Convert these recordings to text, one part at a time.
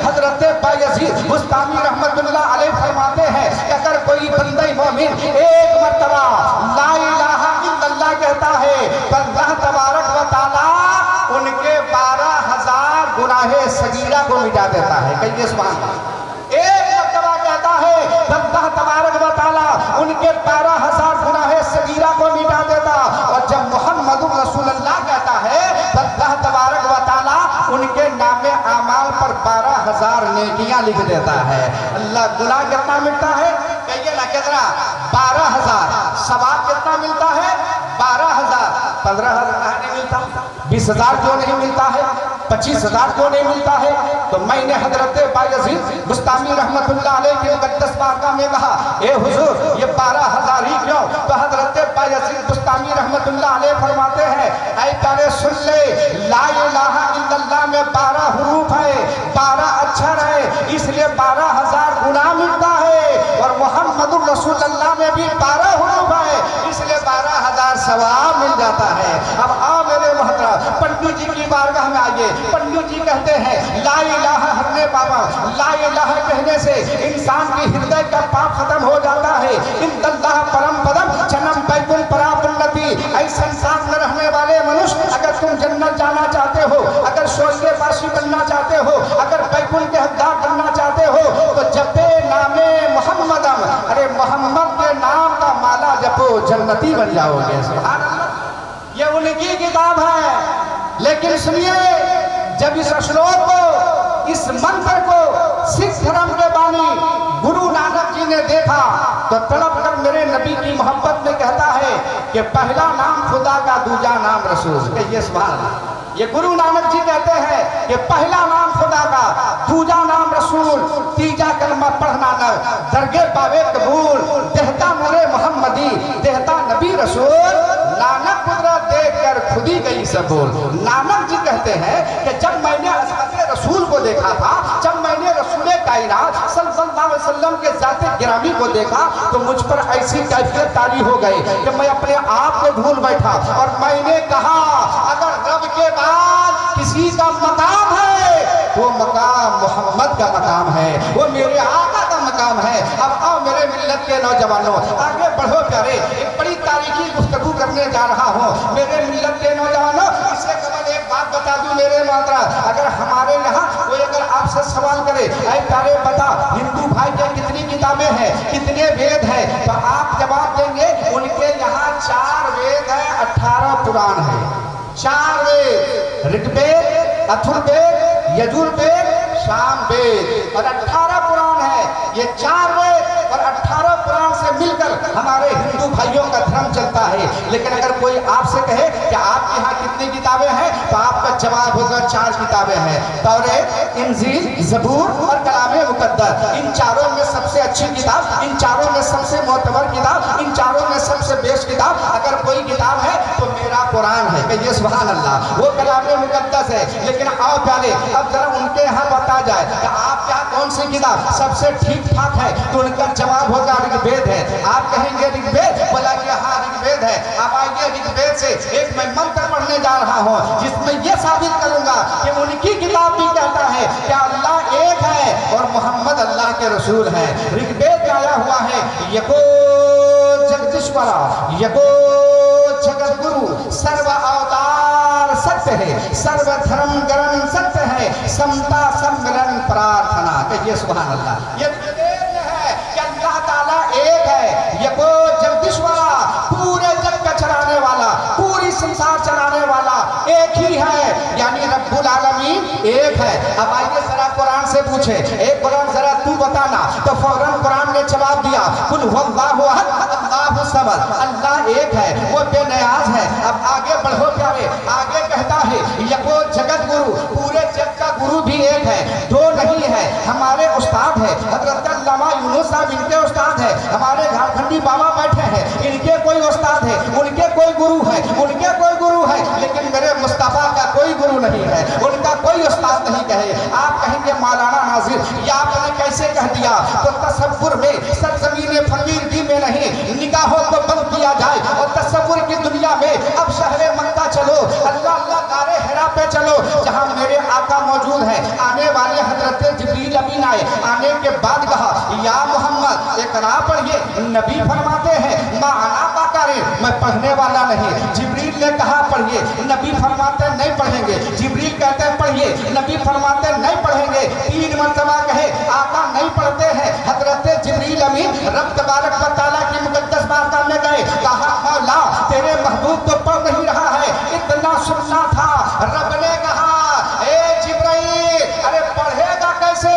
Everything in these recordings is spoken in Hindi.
हजरत बायजीद बुस्तामी रहमतुल्लाह अलैह फरमाते हैं कि अगर कोई बंदे मोमिन एक मर्तबा ला इलाहा इल्लल्लाह कहता है तो अल्लाह तबारक व तआला उनके 12,000 गुनाहे सगीरा को मिटा देता है। कहिए सुभान अल्लाह। एक मर्तबा कहता है तो अल्लाह तबारक व तआला उनके 12,000 गुनाहे सगीरा को मिटा देता, और जब मुहम्मदुर रसूलुल्लाह कहता है तो अल्लाह तबारक व तआला उनके नामे आमाल पर 12,000 नेकियां लिख देता है। अल्लाह गुनाह कितना मिलता है? कहिए ना कितना? 12,000। सवाब कितना मिलता है? 12,000। 15,000 नहीं मिलता? 20,000 क्यों नहीं मिलता है? 25,000 क्यों नहीं मिलता है? तो मैंने हजरत बायजीद बुस्तामी रहमतुल्लाह अलैह के मुक़द्दस बारगाह में कहा, ए हुजूर ये 12,000 ही क्यों? तो हजरत बायजीद बुस्तामी रहमतुल्लाह अलैह फरमाते हैं, ऐ प्यारे सुन ले, ला इलाहा इल्लल्लाह में 12 हुरूफ है, 12 अक्षर है, इसलिए 12,000 गुनाह मिलता है, और मुहम्मदुर रसूलुल्लाह में भी 12 हुरूफ है, इसलिए 12,000 सवाब मिल जाता है। अब आओ मेरे मोहतरम पंडित जी की बारगाह में आइए। पंडित जी कहते हैं ला इलाहा हरने बाबा, ला इलाहा कहने से इंसान के हृदय का पाप खत्म हो जाता है। इंदल्लाह परम पदम जन्म बैकुल परापुन्नति। ऐ संसार में रहने वाले मनुष्य, अगर तुम जन्नत जाना चाहते हो, अगर स्वर्गवासी बनना चाहते हो, अगर बैकुल के हकदार बनना चाहते हो, तो जपे नामे मोहम्मदम, अरे मोहम्मद के नाम का माला जपो, जन्नती बन जाओगे। सुभान अल्लाह। ये उनकी किताब है। लेकिन सुनिए, जब इस श्लोक को, इस मंत्र को सिख धर्म के बानी गुरु नानक जी ने देखा तो तड़प कर मेरे नबी की मोहब्बत में कहता है कि पहला नाम खुदा का, दूजा नाम रसूल। ये सुभान अल्लाह। ये गुरु नानक जी कहते हैं कि पहला नाम खुदा का, दूजा नाम रसूल, तीजा कलमा पढ़ना न दरगे पावे कबूल, देहता नूरे मोहम्मदी, देहता नबी रसूल, नानक कुदरत देख कर खुदी गई सबूल। नानक जी कहते हैं कि जब मैंने असमत रसूल को देखा था, जब मैंने रसूल कायनात सल्लल्लाहु अलैहि वसल्लम के जाते गिरामी को देखा, तो मुझ पर ऐसी कैफियत तारी हो गई कि मैं अपने आप को भूल बैठा, और मैंने कहा अगर रब के बाद किसी का मकाम है वो मकाम मोहम्मद का मकाम है, वो मेरे आका का मकाम है। अब आओ मेरे मिल्लत के नौजवानों, आगे बढ़ो प्यारे। एक बड़ी तारीखी गुफ्तगू करने जा रहा हूँ मेरे मिल्लत के नौजवानों। इससे कबल एक बात बता दूं मेरे मात्रा, अगर हमारे यहाँ कोई अगर आपसे सवाल करे, ऐ प्यारे बता हिंदू भाई के कितनी किताबें हैं, कितने वेद हैं, तो आप जवाब देंगे उनके यहाँ 4 वेद है, 18 पुराण है। 4 वेद, ऋग्वेद, अथर्ववेद, यजुर्वेद, सामवेद, और 18 पुराण है। ये 4 वेद और 18 पुराण से मिलकर हमारे हिंदू भाइयों का धर्म चलता है। लेकिन अगर कोई आपसे कहे कि आपके यहाँ कितनी किताबें हैं, तो आपका जवाब होगा 4 किताबें हैं, तौरात, इंजील, ज़बूर और कलाम मुक़द्दस। इन चारों में सबसे अच्छी किताब, इन चारों में सबसे मोतबर किताब, इन चारों में सबसे बेस्ट किताब अगर कोई किताब है तो मेरा कुरान है। कहिए सुभान अल्लाह। वो कलाम मुक़द्दस है। लेकिन आओ प्यारे, अब जरा उनके यहाँ बता जाए कि आप क्या कौन सी किताब सबसे ठीक ठाक है, तो उनका जवाब होगा ऋग्वेद है। आप कहेंगे ऋग्वेद, बोला कि हाँ ऋग्वेद है। अब आइए ऋग्वेद से एक मैं मंत्र पढ़ने जा रहा हूँ जिसमें यह साबित करूंगा कि उनकी किताब भी कहता है कि अल्लाह एक है और मोहम्मद अल्लाह के रसूल है। ऋग्वेद में आया हुआ है, यको जगदीश्वरा, यको जगत गुरु, सर्व अवतार सत्य है, सर्व धर्म गरम सत्य है, समता सम्मिलन प्रार्थना। कहिए सुभान अल्लाह। ये है कि अल्लाह ताला एक है, यको जगदीश्वरा, पूरे जग का चलाने वाला, पूरी संसार चलाने वाला एक ही है, यानी रब्बुल आलमीन एक है। अब आइए जरा कुरान से पूछे, एक कुरान जरा तू बताना, तो फौरन कुरान ने जवाब दिया, कुल हुवल्लाहु अहद, अल्लाहु समद, अल्लाह एक है, वो बेनियाज है। अब आगे बढ़ो प्यारे, आगे कहता है यको जगत गुरु, पूरे जग का गुरु भी एक है, 2 नहीं है। हमारे उस्ताद है हजरत अल्लामा यूनुस साहब, इनके उस्ताद है। हमारे झारखंडी बाबा बैठे हैं, इनके कोई उस्ताद है, उनके कोई गुरु है, उनके कोई गुरु है। लेकिन मेरे मुस्तफा का कोई गुरु नहीं है, उनका कोई उस्ताद नहीं कहे। आप कहेंगे मौलाना नाजिर ये आपने कैसे कह दिया? तो तसव्वुर में सरजमीन फकीरगी में नहीं, निगाहों को बंद किया जाए और तसव्वुर की दुनिया में अब शहरे मक्का चलो, अल्लाह अल्लाह गारे हिरा पे चलो, जहां मेरे आका मौजूद है। आने वाले हजरत इकरा पढ़िए। नबी फरमाते हैं माना बाकारे, मैं पढ़ने वाला नहीं। जिब्रील ने कहा पढ़िए, नबी फरमाते नहीं पढ़ेंगे। जिब्रील कहते हैं पढ़िए, नबी फरमाते नहीं पढ़ेंगे। 3 मरतबा कहे, आका नहीं पढ़ते हैं। हजरत जिब्रील अमीन रब तबारक व तआला की मुकद्दस बारगाह में गए, कहा मौला तेरे महबूब तो पढ़ नहीं रहा है, इतना सुनना था। रब ने कहा ए जिब्रील, अरे पढ़ेगा कैसे?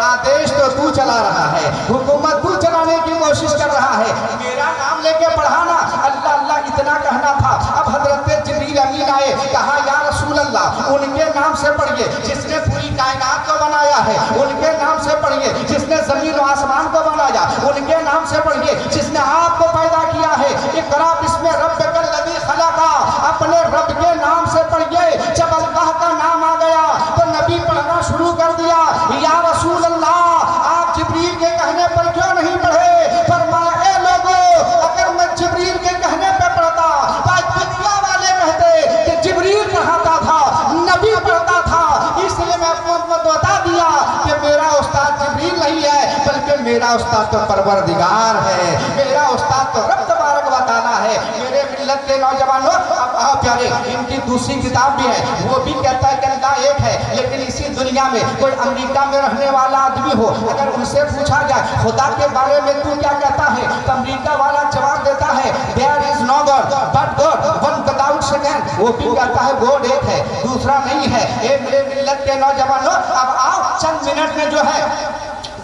आदेश तो तू चला रहा है, हुकूमत तू चलाने की कोशिश कर रहा है, मेरा नाम लेके पढ़ाना। अल्लाह अल्लाह इतना कहना था। अब हजरत जिब्रील अमीन आए, कहा या रसूल अल्लाह, उनके नाम से पढ़िए जिसने पूरी कायनात को बनाया है, उनके नाम से पढ़िए जिसने जमीन और आसमान को बनाया, उनके नाम से पढ़िए जिसने आपको पैदा किया है। इकरा बिस्मि रब्बिकल लज़ी खलक़ा, अपने रब के नाम से पढ़िए। जब अल्लाह का नाम आ गया तो नबी पढ़ना शुरू कर दिया। या रसूल अल्लाह, आप जिब्रील के कहने पर क्यों नहीं पढ़े? फरमाया ए लोगों, अगर मैं जिब्रील के कहने पे पढ़ता तो आज दुनिया वाले कहते कि जिब्रील पढ़ाता था, नबी पढ़ता था। इसलिए मैं आपको बता दिया कि मेरा उस्ताद जिब्रील नहीं है, बल्कि मेरा उस्ताद तो परवरदिगार है, मेरा उस्ताद तो रब तबारक व तआला है। मेरे मिल्लत के नौजवानों, अब आओ प्यारे, इनकी दूसरी किताब भी है, वो भी कहता है कि अल्लाह एक है। लेकिन इसी दुनिया में कोई अमेरिका में रहने वाला आदमी हो, अगर उनसे पूछा जाए खुदा के बारे में तू क्या कहता है, तो अमेरिका वाला जवाब देता है there is no God but God one without second. वो भी कहता है गॉड एक है, दूसरा नहीं है। ए मेरे मिल्लत के नौजवानों, अब आओ चंद मिनट में जो है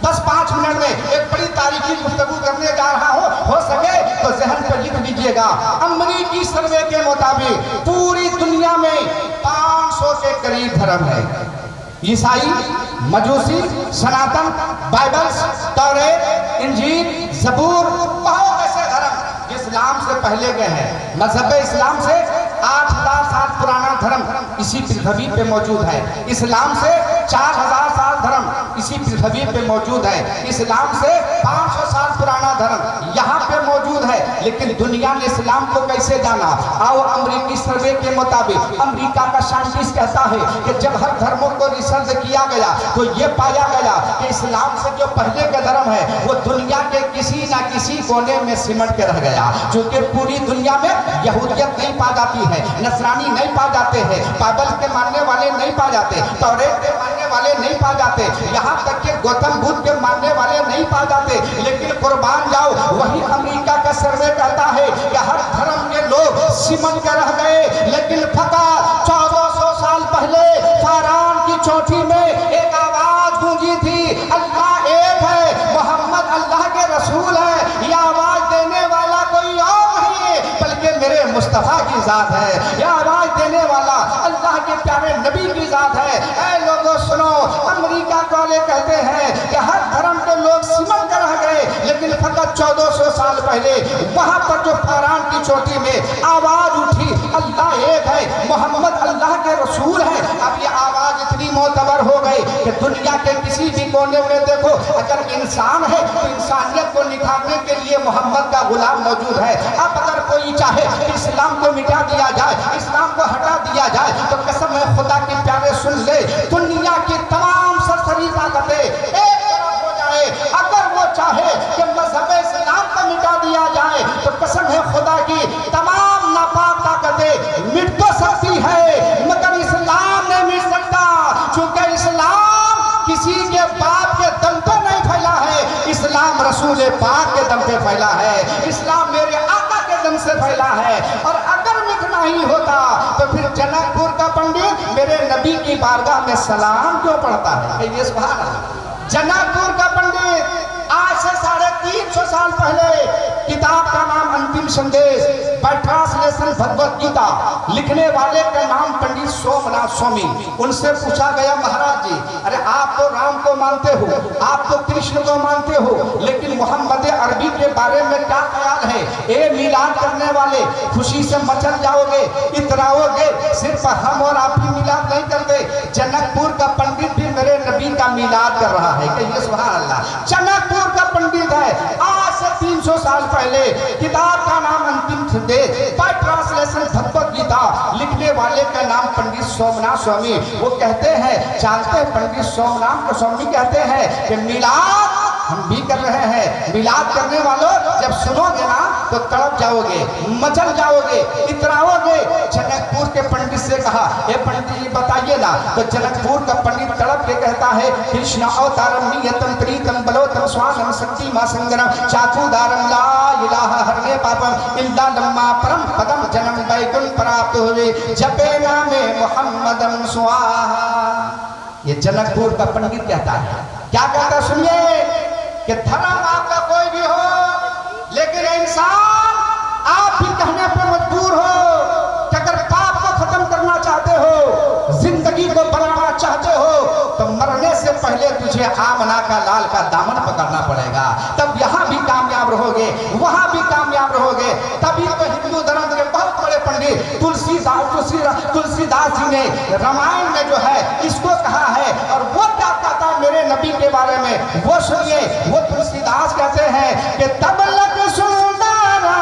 10-5 मिनट में एक बड़ी तारीखी गुफ्तगू करने जा रहा हो सके तो जहन पर लिख लीजिएगा। अमरीकी सर्वे के मुताबिक पूरी दुनिया में 500 के करीब धर्म है। ईसाई, मजूसी, सनातन, बाइबल्स, तौरेत, इंजील, जबूर, बहुत ऐसे धर्म इस्लाम से पहले के हैं। मजहब इस्लाम से 8000 साल पुराना धर्म इसी पृथ्वी पे मौजूद है। इस्लाम से 4000 साल धर्म इसी पृथ्वी पे मौजूद है। इस्लाम से 500 साल पुराना धर्म यहाँ पे मौजूद है। लेकिन दुनिया ने इस्लाम को कैसे जाना? आओ अमरीकी सर्वे के मुताबिक अमेरिका का साइंटिस्ट कहता है कि जब हर धर्मों को रिसर्च किया गया तो ये पाया गया कि इस्लाम से जो पहले का धर्म है वो दुनिया के किसी ना किसी कोने में सिमट के रह गया। क्योंकि पूरी दुनिया में यहूदियत नहीं पा जाती है, नसरानी नहीं पा जाते हैं, बाइबल के मानने वाले नहीं पा जाते, तौरेत के मानने वाले नहीं पा जाते, यहाँ तक कि गौतम बुद्ध के मानने वाले नहीं पा जाते। लेकिन कुर्बान जाओ, वही अमेरिका का सर्वे कहता है कि हर धर्म के लोग सिमट के रह गए। लेकिन फकत 1400 साल पहले फारान की चोटी में एक आवाज गूंजी थी, अल्लाह एक है, मोहम्मद अल्लाह के रसूल है। यह आवाज देने वाला कोई और नहीं बल्कि मेरे मुस्तफा की जात है। यह आवाज देने वाला अल्लाह के प्यारे नबी की जात है। ऐ लोगों सुनो, अमेरिका वाले कहते हैं कि हर धर्म के लोग सिमट कर रह गए। लेकिन फकत 1400 साल पहले वहां पर जो फारान की चोटी में आवाज उठी, अल्लाह एक है, मोहम्मद अल्लाह के रसूल है। अब ये आवाज इतनी मोतबर हो गई कि दुनिया के किसी भी कोने में देखो, अगर इंसान है तो इंसानियत को निखारने के लिए मोहम्मद का गुलाम मौजूद है। अब अगर कोई चाहे इस्लाम को मिटा दिया जाए, इस्लाम को हटा दिया जाए, तो कसम है खुदा के प्यारे सुन ले, दुनिया की तमाम सरसरी ताकतें एक तरफ हो जाए। अगर वो चाहे कि मजहब इस्लाम को मिटा दिया जाए तो कसम है खुदा की तमाम नापाक ताकतें मिट तो सकती है, मगर इस्लाम नहीं मिट सकता। क्योंकि इस्लाम किसी के बाप के दम पे नहीं फैला है, इस्लाम रसूल पाक के दम पे फैला है, इस्लाम मेरे आका के दम से फैला है। और अगर मिटना ही होता तो फिर जनकपुर का पंडित मेरे नबी की बारगाह में सलाम क्यों पढ़ता है? ये सुभान अल्लाह। जनकपुर का पंडित आज से 350 साल पहले किताब का नाम अंतिम संदेश बाय ट्रांसलेशन भगवत गीता, लिखने वाले का नाम पंडित सोमनाथ स्वामी। उनसे पूछा गया महाराज जी, अरे आप तो राम को मानते हो, आप तो कृष्ण को मानते हो, लेकिन मोहम्मद अरबी के बारे में क्या ख्याल है? ए मिलाद करने वाले खुशी से मचल जाओगे, इतराओगे, सिर्फ हम और आप ही मिलाद नहीं करते, जनकपुर का पंडित भी मेरे नबी का मिलाद कर रहा है। कहिए सुभान अल्लाह। जनकपुर का पंडित है, आज से 300 साल पहले, किताब का नाम अंतिम संदेश बाय ट्रांसलेशन भगवत गीता, लिखने वाले का नाम पंडित सोमनाथ स्वामी। वो कहते हैं, जानते हैं पंडित सोमनाथ स्वामी कहते हैं कि मिलाद हम भी कर रहे हैं। मिलाद करने वालों जब सुनोगे ना तो तड़प जाओगे, मचल जाओगे, इतराओगे। जनकपुर के पंडित से कहा, हे पंडित जी बताइए ना। तो जनकपुर का पंडित तड़प के कहता है, कृष्ण अवतारम नियतम प्रीतम बलोतम स्वानम शक्ति मा संगरम चाकुदारम ला इलाहा हरणे पापम इल्ला लम्मा परम पदम जन्म वैकुंठ प्राप्त हुए जपे नामे मुहम्मदम स्वाहा। ये जनकपुर का पंडित कहता है। क्या कहता है सुनिए, कि धर्म आपका कोई भी हो, लेकिन इंसान आप भी कहने पर मजबूर हो कि अगर पाप को खत्म करना चाहते हो, जिंदगी को बनाना चाहते हो, तो मरने से पहले तुझे आमना का लाल का दामन पकड़ना पड़ेगा। तब यहाँ भी कामयाब रहोगे, वहां भी कामयाब रहोगे। तभी तो हिंदू धर्म के बहुत बड़े पंडित तुलसीदास जी ने रामायण में जो है इसको कहा है। और वो क्या कहता है मेरे नबी के बारे में, वो सुनिए। वो तुलसीदास कहते हैं कि तब लग सुंदरा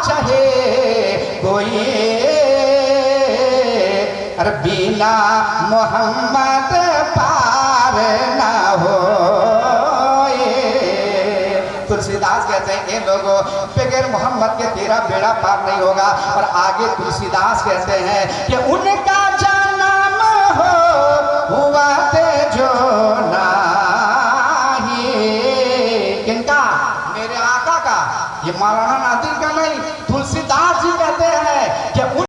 चाहे कोई अरे बिना मोहम्मद पार ना हो। तुलसीदास कहते हैं ये लोगों बगैर मोहम्मद के तेरा बेड़ा पार नहीं होगा। और आगे तुलसीदास कहते हैं कि उनका जन्म हो हुआ ते जो नाही। किनका? मेरे आका का। ये मौलाना